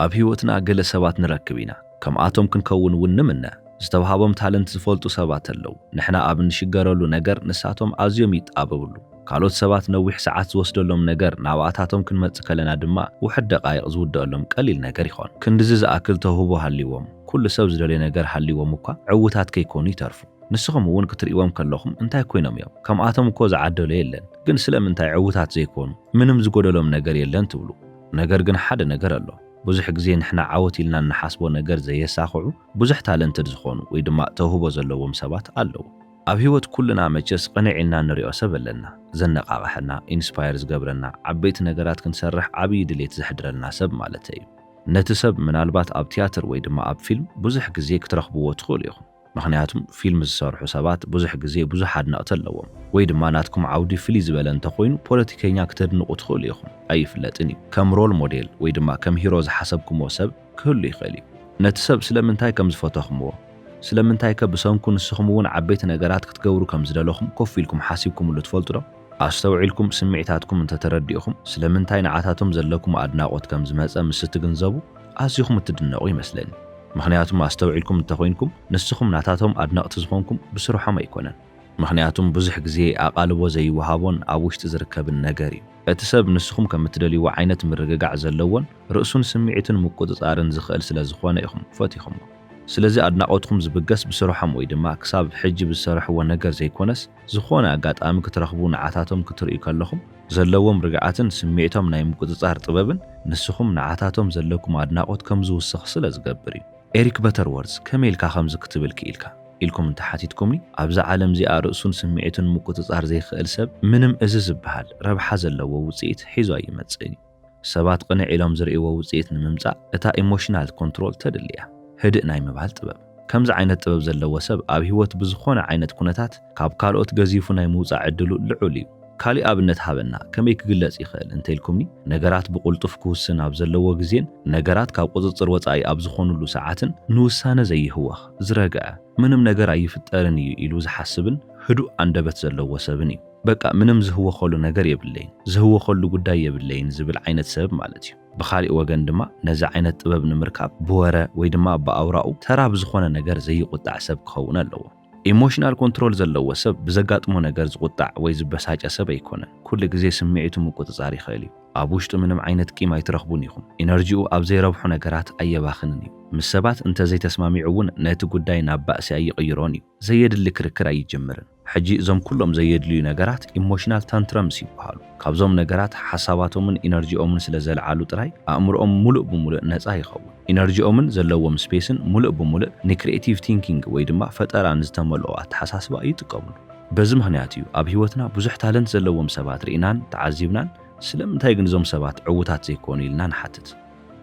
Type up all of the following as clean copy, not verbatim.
ኣብ ህይወትና ገለ ሰባት ንረክብ ኢና ከምኣቶም ክንከውን እውን ንምነ ዝተውሃቦም ታለንት ዝፈልጡ ሰባት ኣለው ንሕና ኣብ ንሽገረሉ ነገር ንሳቶም ኣዝዮም ይጣበብሉ ካልኦት ሰባት ነዊሕ ሰዓት ዝወስደሎም ነገር ናብኣታቶም ክንመጽእ ከለና ድማ ውሕድ ደቃይቕ ዝውደአሎም ቀሊል ነገር ይኾን ክንድዚ ዝኣክል ተውህቦ ሃልይዎም ኩሉ ሰብ ዝደለየ ነገር ሃልይዎም እኳ ዕውታት ከይኮኑ ይተርፉ ንስኹም እውን ክትርእዎም ከለኹም እንታይ ኮይኖም እዮም ከምኣቶም እኮ ዝዓደሉ የለን ግን ስለምንታይ ዕውታት ዘይኮኑ ምንም ዝጎደሎም ነገር የለን ትብሉ ነገር ግን ሓደ ነገር ኣሎ ብዙሕ ግዜ ንሕና ዓወት ኢልና ንሓስቦ ነገር ዘየሳኽዑ ብዙሕ ታለንትድ ዝኾኑ ወይ ድማ ተውህቦ ዘለዎም ሰባት ኣለው ኣብ ህይወት ኩልና መቸስ ቅንዕ ኢልና ንሪኦ ሰብ ኣለና ዘነቃቕሐና ኢንስፓየር ዝገብረና ዓበይቲ ነገራት ክንሰርሕ ዓብዪ ድሌት ዘሕድረልና ሰብ ማለት እዩ ነቲ ሰብ ምናልባት ኣብ ቲያትር ወይ ድማ ኣብ ፊልም ብዙሕ ግዜ ክትረኽብዎ ትኽእሉ ኢኹም ምክንያቱም ፊልም ዝሰርሑ ሰባት ብዙሕ ግዜ ብዙሕ ኣድናቕቲ ኣለዎም ወይ ድማ ናትኩም ዓውዲ ፍልይ ዝበለ እንተኾይኑ ፖለቲከኛ ክትድንቑ ትኽእሉ ኢኹም ኣይፍለጥን እዩ ከም ሮል ሞዴል ወይ ድማ ከም ሂሮ ዝሓሰብኩምዎ ሰብ ክህሉ ይኽእል እዩ ነቲ ሰብ ስለምንታይ ከም ዝፈተኽምዎ ስለምንታይ ብሰንኩ ንስኹም እውን ዓበይቲ ነገራት ክትገብሩ ከም ዝደለኹም ኮፍ ኢልኩም ሓሲብኩምሉ ትፈልጡ ዶ ኣስተውዒልኩም ስምዒታትኩም እንተተረዲእኹም ስለምንታይ ንዓታቶም ዘለኩም ኣድናቖት ከም ዝመፀ ምስ ትግንዘቡ ኣዝኹም እትድነቑ ይመስለኒ ምክንያቱም ኣስተውዒልኩም እንተኾይንኩም ንስኹም ናታቶም ኣድናቕቲ ዝኾንኩም ብስርሖም ኣይኮነን ምክንያቱም ብዙሕ ግዜ ኣቓልቦ ዘይወሃቦን ኣብ ውሽጢ ዝርከብን ነገር እዩ እቲ ሰብ ንስኹም ከም እትደልይዎ ዓይነት ምርግጋዕ ዘለዎን ርእሱን ስምዒትን ምቁፅፃርን ዝኽእል ስለ ዝኾነ ኢኹም ፈቲኹምዎ ስለዚ ኣድናቖትኩም ዝብገስ ብስርሖም ወይ ድማ ክሳብ ሕጂ ብዝሰርሕዎ ነገር ዘይኮነስ ዝኾነ ኣጋጣሚ ክትረኽቡ ንዓታቶም ክትርእዩ ከለኹም ዘለዎም ርግዓትን ስምዒቶም ናይ ምቁፅፃር ጥበብን ንስኹም ንዓታቶም ዘለኩም ኣድናቖት ከም ዝውስኽ ስለ ዝገብር እዩ ኤሪክ በተርወርዝ ከመይልካ ከምዚ ክትብል ክኢልካ ኢልኩም እንተሓቲትኩምኒ ኣብዛ ዓለም እዚኣ ርእሱን ስምዒትን ምቁፅፃር ዘይኽእል ሰብ ምንም እዚ ዝበሃል ረብሓ ዘለዎ ውፅኢት ሒዙ ኣይመጽእ እዩ ሰባት ቅንዕ ኢሎም ዝርእይዎ ውፅኢት ንምምጻእ እታ ኢሞሽናል ኮንትሮል ተድልያ ህድእ ናይ ምባል ጥበብ ከምዚ ዓይነት ጥበብ ዘለዎ ሰብ ኣብ ህይወት ብዝኾነ ዓይነት ኩነታት ካብ ካልኦት ገዚፉ ናይ ምውፃእ ዕድሉ ልዑል እዩ ካሊእ ኣብነት ሃበና ከመይ ክግለጽ ይኽእል እንተኢልኩምኒ ነገራት ብቁልጡፍ ክውስን ኣብ ዘለዎ ግዜን ነገራት ካብ ቁፅፅር ወፃኢ ኣብ ዝኾኑሉ ሰዓትን ንውሳነ ዘይህወኽ ዝረግዐ ምንም ነገር ኣይፍጠርን እዩ ኢሉ ዝሓስብን ህዱእ አንደበት ዘለዎ ሰብን እዩ በቃ ምንም ዝህወኸሉ ነገር የብለይን ዝህወኸሉ ጉዳይ የብለይን ዝብል ዓይነት ሰብ ማለት እዩ ብኻሊእ ወገን ድማ ነዚ ዓይነት ጥበብ ንምርካብ ብወረ ወይ ድማ ብኣውራኡ ተራ ብዝኾነ ነገር ዘይቁጣዕ ሰብ ክኸውን ኣለዎ ኢሞሽናል ኮንትሮል ዘለዎ ሰብ ብዘጋጥሞ ነገር ዝቁጣዕ ወይ ዝበሳጨ ሰብ ኣይኮነን ኩሉ ግዜ ስምዒቱ ምቁፅፃር ይኽእል እዩ ኣብ ውሽጡ ምንም ዓይነት ቂም ኣይትረኽቡን ኢኹም ኢነርጂኡ ኣብ ዘይረብሑ ነገራት ኣየባኽንን እዩ ምስ ሰባት እንተዘይተስማሚዑ እውን ነቲ ጉዳይ ናብ ባእሲ ኣይቕይሮን እዩ ዘየድሊ ክርክር ኣይጅምርን ሕጂ እዞም ኩሎም ዘየድልዩ ነገራት ኢሞሽናል ታንትረምስ ይበሃሉ ካብዞም ነገራት ሓሳባቶምን ኢነርጂኦምን ስለ ዘለዓሉ ጥራይ ኣእምሮኦም ሙሉእ ብሙሉእ ነፃ ይኸውን ኢነርጂኦምን ዘለዎም ስፔስን ሙሉእ ብሙሉእ ንክሪኤቲቭ ቲንኪንግ ወይ ድማ ፈጠራን ዝተመልኦ ኣተሓሳስባ ይጥቀሙሉ በዚ ምክንያት እዩ ኣብ ህይወትና ብዙሕ ታለንት ዘለዎም ሰባት ርኢናን ተዓዚብናን ስለምንታይ ግን እዞም ሰባት ዕውታት ዘይኮኑ ኢልና ንሓትት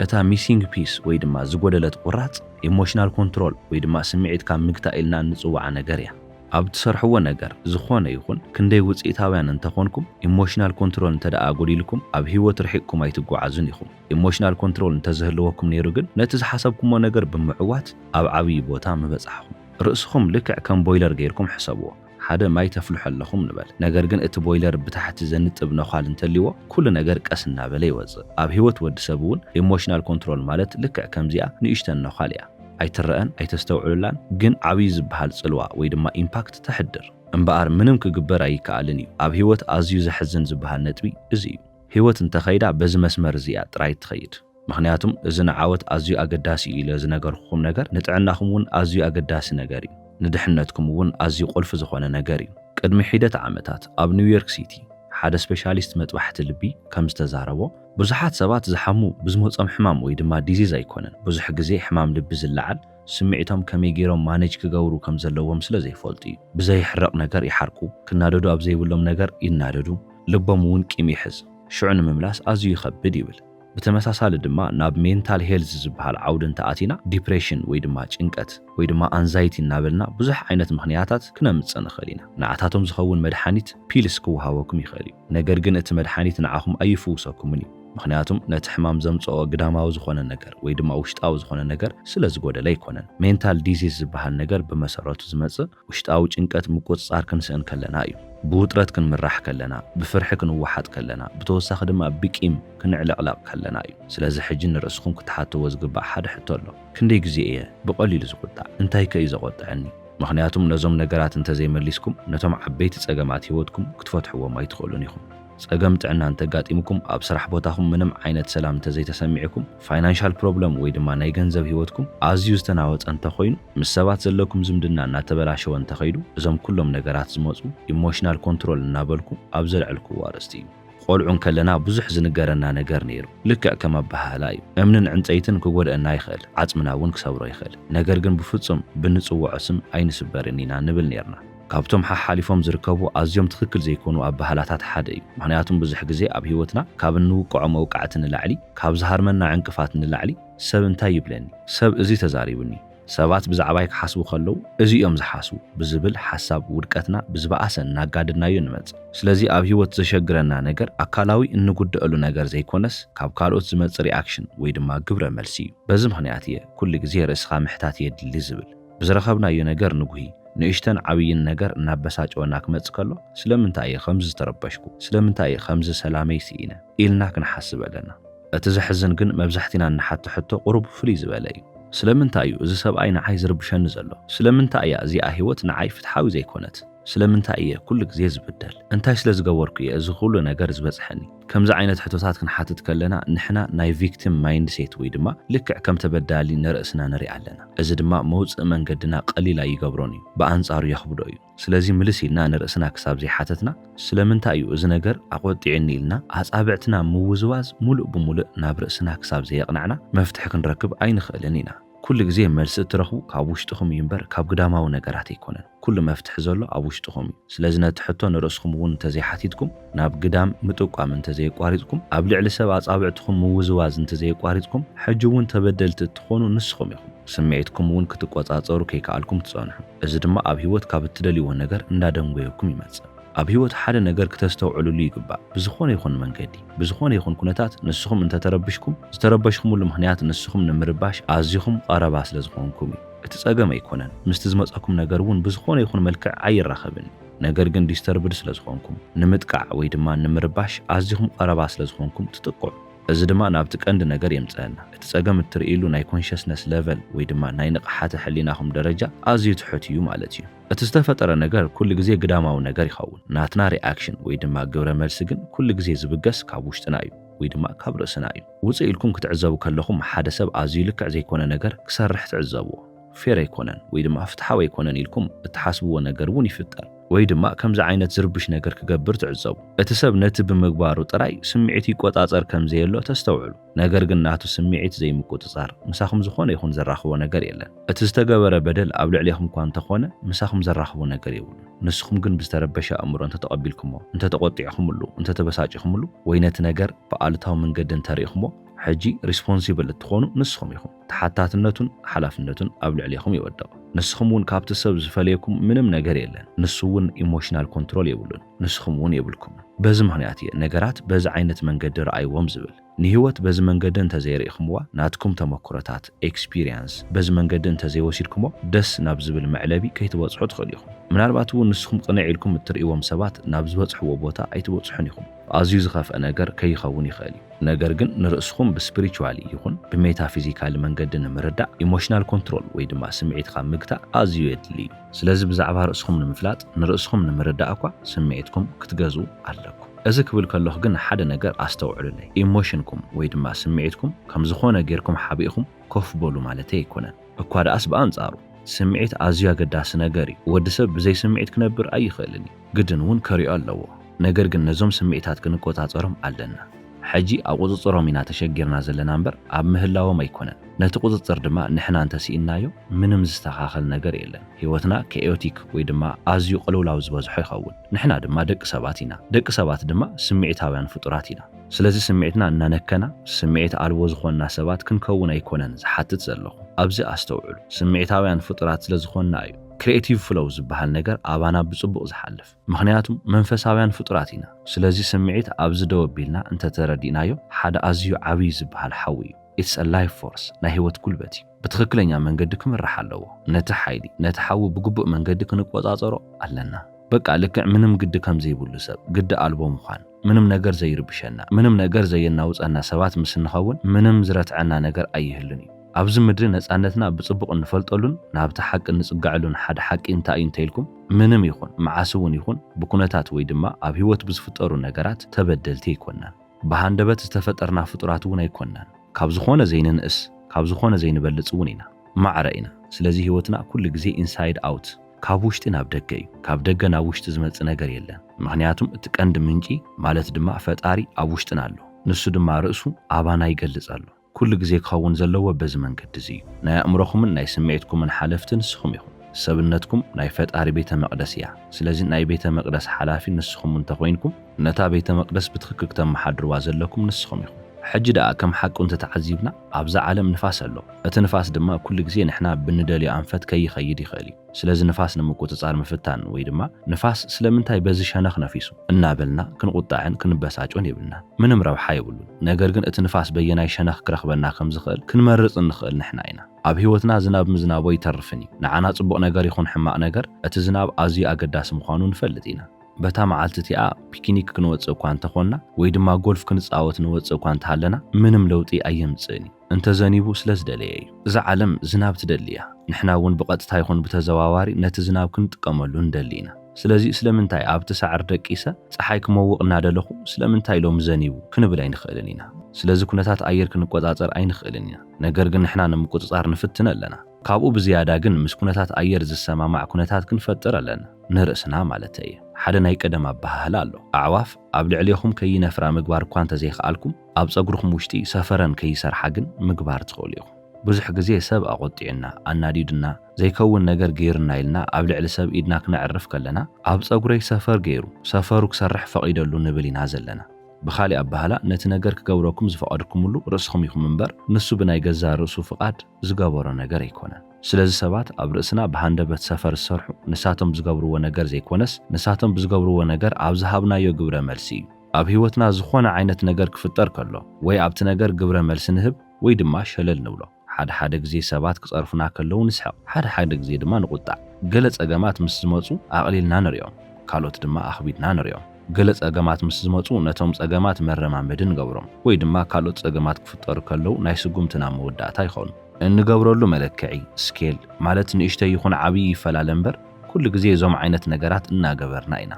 እታ ሚሲንግ ፒስ ወይ ድማ ዝጎደለት ቁራጽ ኢሞሽናል ኮንትሮል ወይ ድማ ስምዒትካ ምግታእ ኢልና ንጽዋዓ ነገር እያ ኣብ ትሰርሕዎ ነገር ዝኾነ ይኹን ክንደይ ውፅኢታውያን እንተኾንኩም ኢሞሽናል ኮንትሮል እንተደኣ ጎዲልኩም ኣብ ህይወት ርሒቅኩም ኣይትጓዓዙን ኢኹም ኢሞሽናል ኮንትሮል እንተዝህልወኩም ነይሩ ግን ነቲ ዝሓሰብኩሞ ነገር ብምዕዋት ኣብ ዓብዪ ቦታ ምበጻሕኹም ርእስኹም ልክዕ ከም ቦይለር ገይርኩም ሕሰብዎ ሓደ ማይ ተፍልሑ ኣለኹም ንበል ነገር ግን እቲ ቦይለር ብታሕቲ ዘንጥብ ነዃል እንተልይዎ ኩሉ ነገር ቀስ እናበለ ይወፅእ ኣብ ህይወት ወዲ ሰብ እውን ኢሞሽናል ኮንትሮል ማለት ልክዕ ከምዚኣ ንእሽተን ነዃል እያ ኣይትረአን ኣይተስተውዕሉላን ግን ዓብዪ ዝበሃል ጽልዋ ወይ ድማ ኢምፓክት ተሕድር እምበኣር ምንም ክግበር ኣይከኣልን እዩ ኣብ ህይወት ኣዝዩ ዘሕዝን ዝበሃል ነጥቢ እዚ እዩ ህይወት እንተኸይዳ በዚ መስመር እዚኣ ጥራይ ትኸይድ ምክንያቱም እዚ ንዓወት ኣዝዩ ኣገዳሲ እዩ ኢለ ዝነገርኩኹም ነገር ንጥዕናኹም እውን ኣዝዩ ኣገዳሲ ነገር እዩ ንድሕነትኩም እውን ኣዝዩ ቁልፊ ዝኾነ ነገር እዩ ቅድሚ ሒደት ዓመታት ኣብ ኒውዮርክ ሲቲ ሓደ ስፔሻሊስት መጥባሕቲ ልቢ ከም ዝተዛረቦ ብዙሓት ሰባት ዝሓሙ ብዝመፆም ሕማም ወይ ድማ ዲዚዝ ኣይኮነን ብዙሕ ግዜ ሕማም ልቢ ዝለዓል ስምዒቶም ከመይ ገይሮም ማኔጅ ክገብሩ ከም ዘለዎም ስለ ዘይፈልጡ እዩ ብዘይሕረቕ ነገር ይሓርቁ ክናደዱ ኣብ ዘይብሎም ነገር ይናደዱ ልቦም እውን ቂም ይሕዝ ሽዑ ንምምላስ ኣዝዩ ይኸብድ ይብል ብተመሳሳሊ ድማ ናብ ሜንታል ሄልዝ ዝበሃል ዓውዲ እንተኣቲና ዲፕሬሽን ወይ ድማ ጭንቀት ወይ ድማ አንዛይቲ እናበልና ብዙሕ ዓይነት ምኽንያታት ክነምፅእ ንኽእል ኢና ንዓታቶም ዝኸውን መድሓኒት ፒልስ ክወሃበኩም ይኽእል እዩ ነገር ግን እቲ መድሓኒት ንዓኹም ኣይፍውሰኩምን እዩ ምክንያቱም ነቲ ሕማም ዘምፅኦ ግዳማዊ ዝኾነ ነገር ወይ ድማ ውሽጣዊ ዝኾነ ነገር ስለ ዝጎደለ ኣይኮነን ሜንታል ዲዚዝ ዝበሃል ነገር ብመሰረቱ ዝመፅእ ውሽጣዊ ጭንቀት ምቁፅፃር ክንስእን ከለና እዩ ብውጥረት ክንምራሕ ከለና ብፍርሒ ክንወሓጥ ከለና ብተወሳኺ ድማ ብቂም ክንዕለቕላቕ ከለና እዩ ስለዚ ሕጂ ንርእስኩም ክትሓትዎ ዝግባእ ሓደ ሕቶ ኣሎ ክንደይ ግዜ እየ ብቐሊሉ ዝቁጣዕ እንታይ ከ እዩ ዘቆጥዐኒ ምክንያቱም ነዞም ነገራት እንተዘይመሊስኩም ነቶም ዓበይቲ ፀገማት ህይወትኩም ክትፈትሕዎም ኣይትኽእሉን ኢኹም ፀገም ጥዕና እንተጋጢምኩም ኣብ ስራሕ ቦታኹም ምንም ዓይነት ሰላም እንተዘይተሰሚዕኩም ፋይናንሻል ፕሮብለም ወይ ድማ ናይ ገንዘብ ህይወትኩም ኣዝዩ ዝተናወፀ እንተኾይኑ ምስ ሰባት ዘለኩም ዝምድና እናተበላሸወ እንተኸይዱ እዞም ኩሎም ነገራት ዝመፁ ኢሞሽናል ኮንትሮል እናበልኩ ኣብ ዘልዕልኩዎ ኣርእስቲ እዩ ቆልዑን ከለና ብዙሕ ዝንገረና ነገር ነይሩ ልክዕ ከም ኣባሃላ እዩ እምንን ዕንፀይትን ክጎድአና ይኽእል ዓፅምና እውን ክሰብሮ ይኽእል ነገር ግን ብፍጹም ብንፅውዖ ስም ኣይንስበርን ኢና ንብል ነርና ካብቶም ሓሓሊፎም ዝርከቡ ኣዝዮም ትክክል ዘይኮኑ ኣባሃላታት ሓደ እዩ ምክንያቱም ብዙሕ ግዜ ኣብ ህይወትና ካብ እንውቅዖ መውቃዕቲ ንላዕሊ ካብ ዝሃርመና ዕንቅፋት ንላዕሊ ሰብ እንታይ ይብለኒ ሰብ እዚ ተዛሪቡኒ ሰባት ብዛዕባይ ክሓስቡ ከለው እዚኦም ዝሓስቡ ብዝብል ሓሳብ ውድቀትና ብዝበኣሰ እናጋድናዮ ንመጽእ ስለዚ ኣብ ህይወት ዘሸግረና ነገር ኣካላዊ እንጉድአሉ ነገር ዘይኮነስ ካብ ካልኦት ዝመጽእ ሪኣክሽን ወይ ድማ ግብረ መልሲ እዩ በዚ ምክንያት እየ ኩሉ ግዜ ርእስኻ ምሕታት የድሊ ዝብል ብዝረኸብናዮ ነገር ንጉሂ ንእሽተን ዓብይን ነገር እናበሳጨወና ክመጽእ ከሎ ስለምንታይ እየ ከምዚ ዝተረበሽኩ ስለምንታይ እየ ከምዚ ሰላመይ ሲኢነ ኢልና ክንሓስብ ኣለና እቲ ዘሕዝን ግን መብዛሕቲና ንሓቶ ሕቶ ቁሩብ ፍልይ ዝበለ እዩ ስለምንታይ እዩ እዚ ሰብኣይ ንዓይ ዝርብሸኒ ዘሎ ስለምንታይ እያ እዚኣ ህይወት ንዓይ ፍትሓዊ ዘይኮነት ስለምንታይ እየ ኩሉ ግዜ ዝብደል እንታይ ስለ ዝገበርኩ እየ እዚ ኩሉ ነገር ዝበፅሐኒ ከምዚ ዓይነት ሕቶታት ክንሓትት ከለና ንሕና ናይ ቪክቲም ማይንድ ሴት ወይ ድማ ልክዕ ከም ተበዳሊ ንርእስና ንርኢ ኣለና እዚ ድማ መውፅእ መንገድና ቀሊላ ይገብሮን እዩ ብኣንጻሩ የኽብዶ እዩ ስለዚ ምልስ ኢልና ንርእስና ክሳብ ዘይሓተትና ስለምንታይ እዩ እዚ ነገር ኣቆጢዕኒ ኢልና ኣጻብዕትና ምውዝዋዝ ሙሉእ ብሙሉእ ናብ ርእስና ክሳብ ዘየቕናዕና መፍትሒ ክንረክብ ኣይንኽእልን ኢና ኩሉ ግዜ መልሲ እትረኽቡ ካብ ውሽጥኹም እዩ እምበር ካብ ግዳማዊ ነገራት ኣይኮነን ኩሉ መፍትሒ ዘሎ ኣብ ውሽጥኹም እዩ ስለዚ ነቲ ሕቶ ንርእስኩም እውን እንተዘይሓቲትኩም ናብ ግዳም ምጥቋም እንተዘይቋሪፅኩም ኣብ ልዕሊ ሰብ ኣጻብዕትኩም ምውዝዋዝ እንተዘይቋሪፅኩም ሕጂ እውን ተበደልቲ እትኾኑ ንስኹም ኢኹም ስምዒትኩም እውን ክትቆፃፀሩ ከይከኣልኩም ትጸንሑ እዚ ድማ ኣብ ህይወት ካብ እትደልይዎ ነገር እንዳደንጎየኩም ይመጽእ ኣብ ህይወት ሓደ ነገር ክተስተውዕሉሉ ይግባእ ብዝኾነ ይኹን መንገዲ ብዝኾነ ይኹን ኩነታት ንስኹም እንተተረብሽኩም ዝተረበሽኩምሉ ምክንያት ንስኹም ንምርባሽ ኣዝኹም ቀረባ ስለ ዝኾንኩም እዩ እቲ ፀገም ኣይኮነን ምስቲ ዝመፀኩም ነገር እውን ብዝኾነ ይኹን መልክዕ ኣይራኸብን ነገር ግን ዲስተርብድ ስለ ዝኾንኩም ንምጥቃዕ ወይ ድማ ንምርባሽ ኣዝኹም ቀረባ ስለ ዝኾንኩም ትጥቅዑ እዚ ድማ ናብቲ ቀንዲ ነገር የምፅአና እቲ ፀገም እትርእይሉ ናይ ኮንሽስነስ ሌቨል ወይ ድማ ናይ ንቕሓተ ሕሊናኹም ደረጃ ኣዝዩ ትሑት እዩ ማለት እዩ እቲ ዝተፈጠረ ነገር ኩሉ ግዜ ግዳማዊ ነገር ይኸውን ናትና ሪኣክሽን ወይ ድማ ግብረ መልሲ ግን ኩሉ ግዜ ዝብገስ ካብ ውሽጥና እዩ ወይ ድማ ካብ ርእስና እዩ ውፅእ ኢልኩም ክትዕዘቡ ከለኹም ሓደ ሰብ ኣዝዩ ልክዕ ዘይኮነ ነገር ክሰርሕ ትዕዘብዎ ፌር ኣይኮነን ወይ ድማ ፍትሓዊ ኣይኮነን ኢልኩም እትሓስብዎ ነገር እውን ይፍጠር ወይ ድማ ከምዚ ዓይነት ዝርብሽ ነገር ክገብር ትዕዘቡ እቲ ሰብ ነቲ ብምግባሩ ጥራይ ስምዒት ይቆፃፀር ከምዘየሎ ተስተውዕሉ ነገር ግን ናቱ ስምዒት ዘይምቁፅፃር ምሳኹም ዝኾነ ይኹን ዘራኽቦ ነገር የለን እቲ ዝተገበረ በደል ኣብ ልዕሊኹም እኳ እንተኾነ ምሳኹም ዘራኽቦ ነገር የብሉ ንስኹም ግን ብዝተረበሸ ኣእምሮ እንተተቐቢልኩሞ እንተተቆጢዕኹምሉ እንተተበሳጭኹምሉ ወይ ነቲ ነገር ብኣሉታዊ መንገዲ እንተሪኢኹሞ ሕጂ ሪስፖንሲብል እትኾኑ ንስኹም ኢኹም ተሓታትነቱን ሓላፍነቱን ኣብ ልዕሊኹም ይወድቕ ንስኹም እውን ካብቲ ሰብ ዝፈለየኩም ምንም ነገር የለን ንሱ እውን ኢሞሽናል ኮንትሮል የብሉን ንስኹም እውን የብልኩም በዚ ምክንያት እየ ነገራት በዚ ዓይነት መንገዲ ረኣይዎም ዝብል ንህይወት በዚ መንገዲ እንተዘይርኢኹምዋ ናትኩም ተመክሮታት ኤክስፒሪየንስ በዚ መንገዲ እንተዘይወሲድኩሞ ደስ ናብ ዝብል መዕለቢ ከይትበፅሑ ትኽእሉ ኢኹም ምናልባት እውን ንስኹም ቅንዕ ኢልኩም እትርእይዎም ሰባት ናብ ዝበፅሕዎ ቦታ ኣይትበፅሑን ኢኹም ኣዝዩ ዝኸፍአ ነገር ከይኸውን ይኽእል እዩ ነገር ግን ንርእስኹም ብስፒሪቹዋሊ ይኹን ብሜታፊዚካሊ መንገዲ ንምርዳእ ኢሞሽናል ኮንትሮል ወይ ድማ ስምዒትካ ምግታእ ኣዝዩ የድሊ እዩ ስለዚ ብዛዕባ ርእስኹም ንምፍላጥ ንርእስኹም ንምርዳእ እኳ ስምዒትኩም ክትገዝኡ ኣለኩም እዚ ክብል ከለኹ ግን ሓደ ነገር ኣስተውዕሉለይ ኢሞሽንኩም ወይ ድማ ስምዒትኩም ከም ዝኾነ ጌርኩም ሓቢእኹም ኮፍ በሉ ማለት ኣይኮነን እኳ ደኣስ ብኣንጻሩ ስምዒት ኣዝዩ ኣገዳሲ ነገር እዩ ወዲ ሰብ ብዘይ ስምዒት ክነብር ኣይኽእልን እዩ ግድን እውን ከሪኦ ኣለዎ ነገር ግን ነዞም ስምዒታት ክንቆፃፀሮም ኣለና ሕጂ ኣብ ቁፅፅሮም ኢና ተሸጊርና ዘለና እምበር ኣብ ምህላዎም ኣይኮነን ነቲ ቁፅፅር ድማ ንሕና እንተሲኢናዮ ምንም ዝተኻኸል ነገር የለን ህይወትና ኬኦቲክ ወይ ድማ ኣዝዩ ቅልውላው ዝበዝሖ ይኸውን ንሕና ድማ ደቂ ሰባት ኢና ደቂ ሰባት ድማ ስምዒታውያን ፍጡራት ኢና ስለዚ ስምዒትና እናነከና ስምዒት ኣልቦ ዝኾንና ሰባት ክንከውን ኣይኮነን ዝሓትት ዘለኹ ኣብዚ ኣስተውዕሉ ስምዒታውያን ፍጡራት ስለ ዝኾንና እዩ ክሪኤቲቭ ፍሎው ዝበሃል ነገር ኣባና ብጽቡቕ ዝሓልፍ ምክንያቱም መንፈሳውያን ፍጡራት ኢና ስለዚ ስምዒት ኣብዚ ደው ኣቢልና እንተተረዲእናዮ ሓደ ኣዝዩ ዓብይ ዝበሃል ሓዊ እዩ ኢትስ አ ላይፍ ፎርስ ናይ ህይወት ጉልበት እዩ ብትክክለኛ መንገዲ ክምራሕ ኣለዎ ነቲ ሓይሊ ነቲ ሓዊ ብግቡእ መንገዲ ክንቆፃፀሮ ኣለና በቃ ልክዕ ምንም ግዲ ከም ዘይብሉ ሰብ ግዲ አልቦ ምዃን ምንም ነገር ዘይርብሸና ምንም ነገር ዘየናውፀና ሰባት ምስ ንኸውን ምንም ዝረትዐና ነገር ኣይህልን እዩ ኣብዚ ምድሪ ነፃነትና ብጽቡቕ እንፈልጠሉን ናብቲ ሓቂ ንጽጋዕሉን ሓደ ሓቂ እንታይ እንተይልኩም ምንም ይኹን መዓስ እውን ይኹን ብኩነታት ወይ ድማ ኣብ ህይወት ብዝፍጠሩ ነገራት ተበደልቲ ይኮናን ብሃንደበት ዝተፈጠርና ፍጡራት እውን ኣይኮናን ካብ ዝኾነ ዘይንንእስ ካብ ዝኾነ ዘይንበልጽ እውን ኢና ማዕረ ኢና ስለዚ ህይወትና ኩሉ ግዜ ኢንሳይድ አውት ካብ ውሽጢ ናብ ደገ እዩ ካብ ደገ ናብ ውሽጢ ዝመጽእ ነገር የለን ምክንያቱም እቲ ቀንዲ ምንጪ ማለት ድማ ፈጣሪ ኣብ ውሽጥና ኣሎ ንሱ ድማ ርእሱ ኣባና ይገልጽ ኣሎ ኩሉ ግዜ ክኸውን ዘለዎ በዚ መንገዲ እዚ እዩ ናይ ኣእምሮኹምን ናይ ስምዒትኩምን ሓለፍቲ ንስኹም ኢኹም ሰብነትኩም ናይ ፈጣሪ ቤተ መቅደስ እያ ስለዚ ናይ ቤተ መቅደስ ሓላፊ ንስኹም እንተኮይንኩም ነታ ቤተ መቅደስ ብትክክል ተመሓድርዋ ዘለኩም ንስኹም ኢኹም ሕጂ ደኣ ከም ሓቂ እንተተዓዚብና ኣብዛ ዓለም ንፋስ ኣሎ እቲ ንፋስ ድማ ኩሉ ግዜ ንሕና ብንደልዮ ኣንፈት ከይኸይድ ይኽእል እዩ ስለዚ ንፋስ ንምቁፅጻር ምፍታን ወይ ድማ ንፋስ ስለምንታይ በዚ ሸነኽ ነፊሱ እናበልና ክንቁጣዕን ክንበሳጮን የብልና ምንም ረብሓ የብሉን ነገር ግን እቲ ንፋስ በየናይ ሸነኽ ክረኽበና ከም ዝኽእል ክንመርጽ ንኽእል ንሕና ኢና ኣብ ህይወትና ዝናብ ምዝናቦ ይተርፍን እዩ ንዓና ጽቡቕ ነገር ይኹን ሕማቕ ነገር እቲ ዝናብ ኣዝዩ ኣገዳሲ ምዃኑ ንፈልጥ ኢና በታ መዓልቲ እቲኣ ፒክኒክ ክንወፅእ እኳ እንተኾንና ወይ ድማ ጎልፍ ክንፃወት ንወፅእ እኳ እንተሃለና ምንም ለውጢ ኣየምፅእን እዩ እንተዘኒቡ ስለ ዝደለየ እዩ እዛ ዓለም ዝናብ ትደሊ እያ ንሕና እውን ብቐጥታ ይኹን ብተዘዋዋሪ ነቲ ዝናብ ክንጥቀመሉ ንደሊ ኢና ስለዚ ስለምንታይ ኣብቲ ሳዕሪ ደቂሰ ፀሓይ ክመውቕ እናደለኹ ስለምንታይ ሎም ዘኒቡ ክንብል ኣይንኽእልን ኢና ስለዚ ኩነታት ኣየር ክንቆፃፀር ኣይንኽእልን ኢና ነገር ግን ንሕና ንምቁፅፃር ንፍትን ኣለና ካብኡ ብዝያዳ ግን ምስ ኩነታት ኣየር ዝሰማማዕ ኩነታት ክንፈጥር ኣለና ንርእስና ማለት እየ ሓደ ናይ ቀደም ኣባህላ ኣሎ ኣዕዋፍ ኣብ ልዕሊኹም ከይነፍራ ምግባር እኳ እንተዘይከኣልኩም ኣብ ፀጉርኩም ውሽጢ ሰፈረን ከይሰርሓ ግን ምግባር ትኽእሉ ኢኹም ብዙሕ ግዜ ሰብ ኣቆጢዕና ኣናዲድና ዘይከውን ነገር ገይርና ኢልና ኣብ ልዕሊ ሰብ ኢድና ክነዕርፍ ከለና ኣብ ፀጉረይ ሰፈር ገይሩ ሰፈሩ ክሰርሕ ፈቒደሉ ንብል ኢና ዘለና ብኻሊእ ኣባህላ ነቲ ነገር ክገብረኩም ዝፈቐድኩምሉ ርእስኹም ኢኹም እምበር ንሱ ብናይ ገዛ ርእሱ ፍቓድ ዝገበሮ ነገር ኣይኮነን ስለዚ ሰባት ኣብ ርእስና ብሃንደበት ሰፈር ዝሰርሑ ንሳቶም ዝገብርዎ ነገር ዘይኮነስ ንሳቶም ብዝገብርዎ ነገር ኣብ ዝሃብናዮ ግብረ መልሲ እዩ ኣብ ህይወትና ዝኾነ ዓይነት ነገር ክፍጠር ከሎ ወይ ኣብቲ ነገር ግብረ መልሲ ንህብ ወይ ድማ ሸለል ንብሎ ሓደ ግዜ ሰባት ክጸርፉና ከለዉ ንስሐቕ ሓደ ግዜ ድማ ንቁጣዕ ገለ ፀገማት ምስ ዝመፁ ኣቕሊልና ንሪኦም ካልኦት ድማ ኣኽቢድና ንሪኦም ገለ ፀገማት ምስ ዝመፁ ነቶም ፀገማት መረማመድን ገብሮም ወይ ድማ ካልኦት ፀገማት ክፍጠሩ ከለዉ ናይ ስጉምትና መወዳእታ ይኾኑ እንገብረሉ መለክዒ ስኬል ማለት ንእሽተይ ይኹን ዓብዪ ይፈላለ እምበር ኩሉ ግዜ እዞም ዓይነት ነገራት እናገበርና ኢና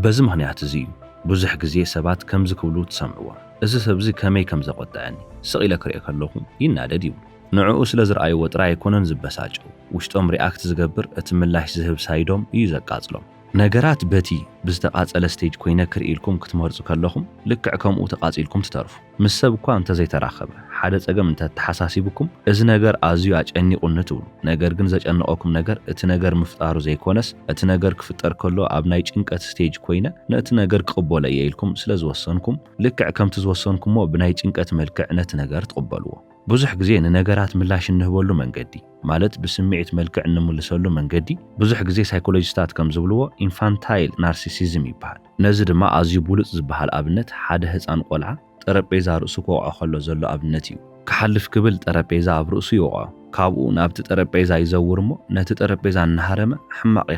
በዚ ምኽንያት እዚ እዩ ብዙሕ ግዜ ሰባት ከምዚ ክብሉ ትሰምዕዎ እዚ ሰብዚ ከመይ ከም ዘቆጥዐኒ ስቕ ኢለ ክሪኦ ከለኹ ይናደድ ይብሉ ንዕኡ ስለ ዝረኣይዎ ጥራይ ኣይኮነን ዝበሳጨው ውሽጦም ሪኣክት ዝገብር እቲ ምላሽ ዝህብ ሳይዶም እዩ ዘቃጽሎም ነገራት በቲ ብዝተቃጸለ ስቴጅ ኮይነ ክርኢልኩም ክትመርጹ ከለኹም ልክዕ ከምኡ ተቃጺልኩም ትተርፉ ምስ ሰብ እኳ እንተዘይተራኸበ ሓደ ፀገም እንተተሓሳሲብኩም እዚ ነገር ኣዝዩ ኣጨኒቁኒ ትብሉ ነገር ግን ዘጨነቐኩም ነገር እቲ ነገር ምፍጣሩ ዘይኮነስ እቲ ነገር ክፍጠር ከሎ ኣብ ናይ ጭንቀት ስቴጅ ኮይነ ነቲ ነገር ክቕበሎ እየ ኢልኩም ስለ ዝወሰንኩም ልክዕ ከምቲ ዝወሰንኩሞ ብናይ ጭንቀት መልክዕ ነቲ ነገር ትቕበልዎ ብዙሕ ግዜ ንነገራት ምላሽ እንህበሉ መንገዲ ማለት ብስምዒት መልክዕ እንምልሰሉ መንገዲ ብዙሕ ግዜ ሳይኮሎጂስታት ከም ዝብልዎ ኢንፋንታይል ናርሲሲዝም ይበሃል ነዚ ድማ ኣዝዩ ብሉፅ ዝበሃል ኣብነት ሓደ ህፃን ቆልዓ ጠረጴዛ ርእሱ ክወቅዖ ከሎ ዘሎ ኣብነት እዩ ክሓልፍ ክብል ጠረጴዛ ኣብ ርእሱ ይወቅዖ ካብኡ ናብቲ ጠረጴዛ ይዘውር እሞ ነቲ ጠረጴዛ እናሃረመ ሕማቕ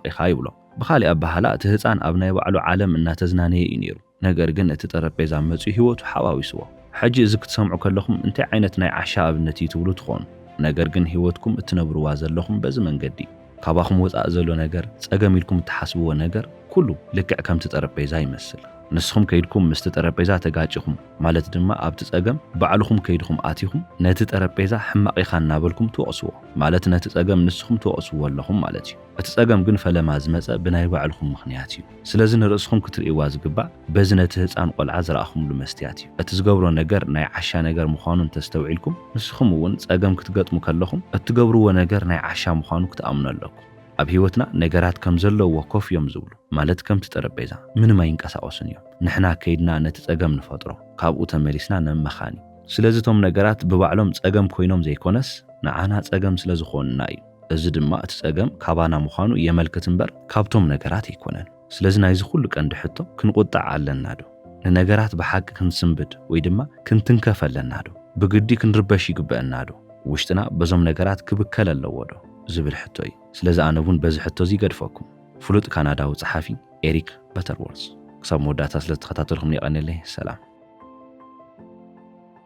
ኢኻ ይብሎ ብኻሊእ ኣባህላ እቲ ህፃን ኣብ ናይ ባዕሉ ዓለም እናተዝናነየ እዩ ነይሩ ነገር ግን እቲ ጠረጴዛ መፅኡ ህይወቱ ሓዋዊስዎ ሕጂ እዚ ክትሰምዑ ከለኹም እንታይ ዓይነት ናይ ዓሻ ኣብነት እዩ ትብሉ ትኾኑ ነገር ግን ህይወትኩም እትነብርዋ ዘለኹም በዚ መንገዲ ካባኹም ወፃእ ዘሎ ነገር ፀገም ኢልኩም እትሓስብዎ ነገር ኩሉ ልክዕ ከምቲ ጠረጴዛ ይመስል ንስኹም ከይድኩም ምስቲ ጠረጴዛ ተጋጭኹም ማለት ድማ ኣብቲ ፀገም ባዕልኹም ከይድኹም ኣቲኹም ነቲ ጠረጴዛ ሕማቕ ኢኻ እናበልኩም ትወቕስዎ ማለት ነቲ ፀገም ንስኹም ትወቕስዎ ኣለኹም ማለት እዩ እቲ ፀገም ግን ፈለማ ዝመፀ ብናይ ባዕልኹም ምኽንያት እዩ ስለዚ ንርእስኹም ክትርእይዋ ዝግባእ በዚ ነቲ ህፃን ቆልዓ ዝረኣኹምሉ መስትያት እዩ እቲ ዝገብሮ ነገር ናይ ዓሻ ነገር ምዃኑ እንተስተውዒልኩም ንስኹም እውን ፀገም ክትገጥሙ ከለኹም እትገብርዎ ነገር ናይ ዓሻ ምዃኑ ክትኣምኑ ኣለኩም ኣብ ህይወትና ነገራት ከም ዘለዎ ኮፍ እዮም ዝብሉ ማለት ከምቲ ጠረጴዛ ምንም ኣይንቀሳቐሱን እዮም ንሕና ከይድና ነቲ ፀገም ንፈጥሮ ካብኡ ተመሊስና ነመኻኒ ስለዚ እቶም ነገራት ብባዕሎም ፀገም ኮይኖም ዘይኮነስ ንዓና ፀገም ስለ ዝኾኑና እዩ እዚ ድማ እቲ ፀገም ካባና ምዃኑ የመልክት እምበር ካብቶም ነገራት ኣይኮነን ስለዚ ናይዚ ኩሉ ቀንዲ ሕቶ ክንቁጣዕ ኣለና ዶ ንነገራት ብሓቂ ክንስንብድ ወይ ድማ ክንትንከፍ ኣለና ዶ ብግዲ ክንርበሽ ይግበአና ዶ ውሽጥና በዞም ነገራት ክብከል ኣለዎ ዶ ዝብል ሕቶ እዩ ስለዚ ኣነ እውን በዚ ሕቶ እዚ ገድፈኩም ፍሉጥ ካናዳዊ ጸሓፊ ኤሪክ በተርወርዝ ክሳብ መወዳእታ ስለ ተኸታተልኩም ይቐኒለይ ሰላም